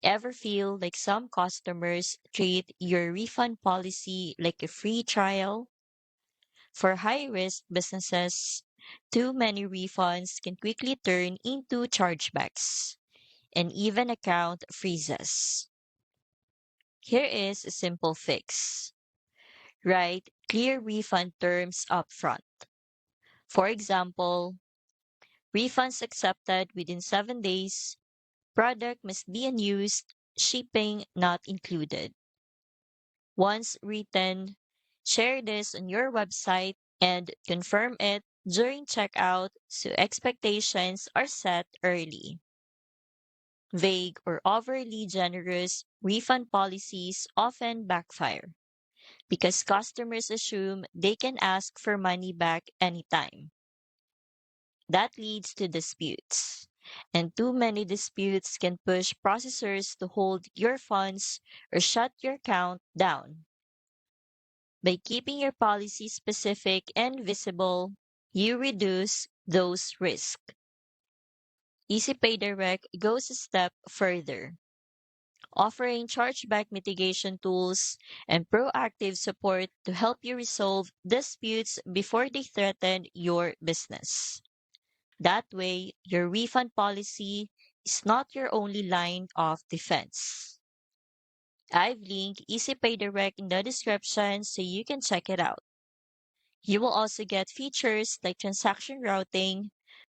Ever feel like some customers treat your refund policy like a free trial? For high risk businesses, too many refunds can quickly turn into chargebacks and even account freezes. Here is a simple fix. Write clear refund terms upfront. For example, refunds accepted within 7 days, product must be unused, shipping not included. Once written, share this on your website and confirm it during checkout so expectations are set early. Vague or overly generous refund policies often backfire because customers assume they can ask for money back anytime. That leads to disputes. And too many disputes can push processors to hold your funds or shut your account down. By keeping your policy specific and visible, you reduce those risks. EasyPay Direct goes a step further, offering chargeback mitigation tools and proactive support to help you resolve disputes before they threaten your business. That way, your refund policy is not your only line of defense. I've linked EasyPay Direct in the description so you can check it out. You will also get features like transaction routing,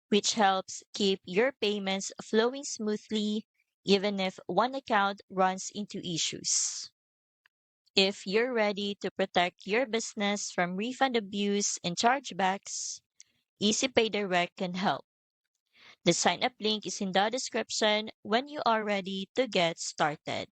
which helps keep your payments flowing smoothly even if one account runs into issues. If you're ready to protect your business from refund abuse and chargebacks, EasyPay Direct can help. The sign up link is in the description when you are ready to get started.